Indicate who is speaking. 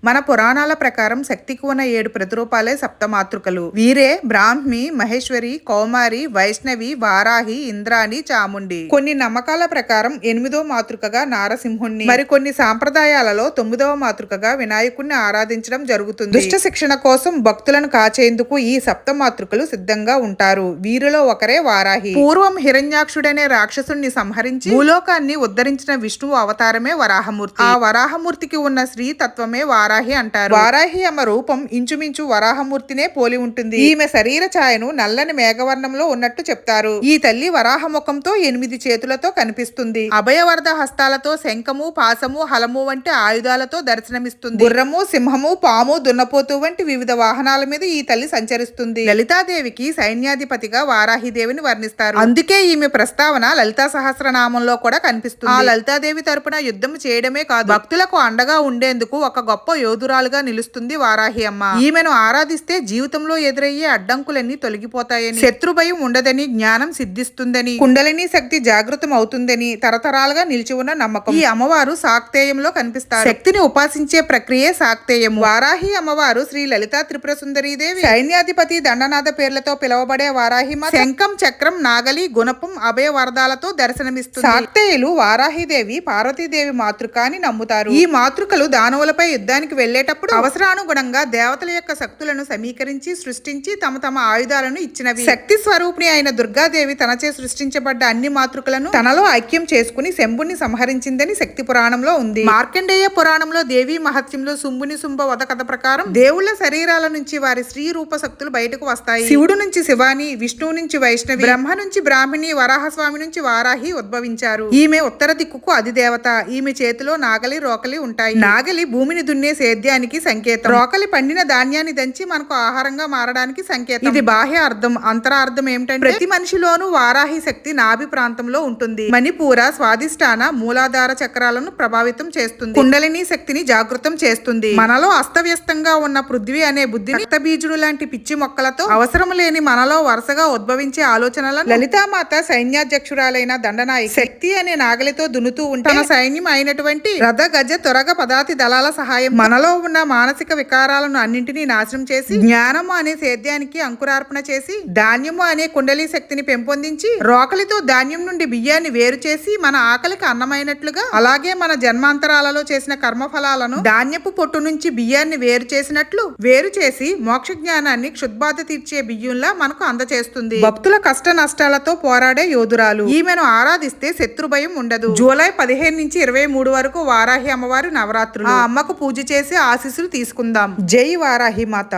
Speaker 1: మన పురాణాల ప్రకారం శక్తికి ఉన్న 7 ప్రతిరూపాలే సప్తమాతృకలు. వీరే బ్రాహ్మి, మహేశ్వరి, కౌమారి, వైష్ణవి, వారాహి, ఇంద్రాణి, చాముండి. కొన్ని నమ్మకాల ప్రకారం 8వ మాతృకగా నారసింహుణ్ణి, మరికొన్ని సాంప్రదాయాలలో 9వ మాతృకగా వినాయకుణ్ణి ఆరాధించడం జరుగుతుంది. దుష్ట శిక్షణ కోసం భక్తులను కాచేందుకు ఈ సప్తమాతృకలు సిద్ధంగా ఉంటారు. వీరిలో ఒకరే వారాహి. పూర్వం హిరణ్యాక్షుడనే రాక్షసుణ్ణి సంహరించి భూలోకాన్ని ఉద్ధరించిన విష్ణువు అవతారమే వరాహమూర్తి. ఆ వరాహమూర్తికి ఉన్న స్త్రీ తత్వమే వారాహి అంటారు. వారాహి అమ్మ రూపం ఇంచుమించు వరాహమూర్తినే పోలి ఉంటుంది. ఈమె శరీర ఛాయను నల్లని మేఘవర్ణంలో ఉన్నట్టు చెప్తారు. ఈ తల్లి వరాహ ముఖంతో 8 చేతులతో కనిపిస్తుంది. అభయవరద హస్తాలతో శంఖము, పాసము, హలము వంటి ఆయుధాలతో దర్శనమిస్తుంది. గుర్రము, సింహము, పాము, దున్నపోతు వంటి వివిధ వాహనాల మీద ఈ తల్లి సంచరిస్తుంది. లలితాదేవికి సైన్యాధిపతిగా వారాహిదేవిని వర్ణిస్తారు. అందుకే ఈమె ప్రస్తావన లలితా సహస్రనామంలో కూడా కనిపిస్తుంది. ఆ లలితాదేవి తరపున యుద్ధం చేయడమే కాదు, భక్తులకు అండగా ఉండేందుకు ఒక గొప్ప యోధురాలుగా నిలుస్తుంది వారాహి అమ్మ. ఈమెను ఆరాధిస్తే జీవితంలో ఎదురయ్యే అడ్డంకులన్నీ తొలగిపోతాయని, శత్రు భయం ఉండదని, జ్ఞానం సిద్ధిస్తుందని, కుండలిని శక్తి జాగృతం అవుతుందని తరతరాలుగా నిలిచి ఉన్న నమ్మకం. ఈ అమ్మవారు శాక్తేయంలో కనిపిస్తారు. శక్తిని ఉపాసించే ప్రక్రియే శాక్తేయం. వారాహి అమ్మవారు శ్రీ లలితా త్రిపుర సుందరీదేవి, సైన్యాధిపతి, దండనాథ పేర్లతో పిలువబడే వారాహిమ శంఖం, చక్రం, నాగలి, గుణపం, అభయ వరదాలతో దర్శనమిస్తుంది. శాక్తేయులు వారాహిదేవి పార్వతీదేవి మాతృక అని నమ్ముతారు. ఈ మాతృకలు దానవులపై యుద్ధానికి వెళ్లేటప్పుడు అవసరానుగుణంగా దేవతల యొక్క శక్తులను సమీకరించి సృష్టించి తమ తమ ఆయుధాలను ఇచ్చినవి. శక్తి స్వరూపిణి అయిన దుర్గాదేవి తనచే సృష్టించబడ్డ అన్ని మాతృకలను తనలో ఐక్యం చేసుకుని శంభుని సంహరించిందని శక్తి పురాణంలో ఉంది. మార్కండేయ పురాణంలో దేవి మహత్యంలో శుంభుని శుంభ వధ కథ ప్రకారం దేవుళ్ల శరీరాల నుంచి వారి స్త్రీ రూప శక్తులు బయటకు వస్తాయి. శివుడు నుంచి శివాని, విష్ణువు నుంచి వైష్ణవి, బ్రహ్మ నుంచి బ్రాహ్మణి, వరాహస్వామి నుంచి వారాహి ఉద్భవించారు. ఈమె ఉత్తర దిక్కుకు అధిదేవత. ఈమె చేతిలో నాగలి, రోకలి ఉంటాయి. నాగలి భూమిని దున్నే సేద్యానికి సంకేతం. రోకలి పండిన ధాన్యాన్ని దంచి మనకు ఆహారంగా మారడానికి సంకేతం. ఇది బాహ్య అర్థం. అంతరార్థం ఏమిటంటే ప్రతి మనిషిలోనూ వారాహి శక్తి నాభి ప్రాంతంలో ఉంటుంది. మణిపూర, స్వాదిష్టాన, మూలాధార చక్రాలను ప్రభావితం చేస్తుంది. కుండలిని శక్తిని జాగృతం చేస్తుంది. మనలో అస్తవ్యస్తంగా ఉన్న పృథ్వీ అనే బుద్ధిని రక్తబీజుడు లాంటి పిచ్చి మొక్కలతో అవసరం లేని మనలో వరుసగా ఉద్భవించే ఆలోచనలను లలితామాత సైన్యాధ్యక్షురాలైన దండనాయకి శక్తి అనే నాగలితో దున్నుతూ ఉంటే తన సైన్యం అయినటువంటి రథ, గజ, త్వరగ, పదాతి దళాల సహాయం మనలో ఉన్న మానసిక వికారాలను అన్నింటినీ నాశనం చేసి జ్ఞానము అనే సేద్యానికి అంకురార్పణ చేసి ధాన్యము అనే కుండలి శక్తిని పెంపొందించి రోకలితో ధాన్యం నుండి బియ్యాన్ని వేరు చేసి మన ఆకలికి అన్నమైనట్లుగా, అలాగే మన జన్మాంతరాలలో చేసిన కర్మఫలాలను ధాన్యపు పొట్టు నుంచి బియ్యాన్ని వేరు చేసినట్లు వేరు చేసి మోక్ష జ్ఞానాన్ని క్షుద్బాధ తీర్చే బియ్యంలా మనకు అందచేస్తుంది. భక్తుల కష్ట నష్టాలతో పోరాడే యోధురాలు. ఈమెను ఆరాధిస్తే శత్రు భయం ఉండదు. జూలై 15 నుంచి 23 వరకు వారాహి అమ్మవారి నవరాత్రులు. ఆ అమ్మకు పూజ చేసి ఆశీస్సులు తీసుకుందాం. జై వారాహి మాత.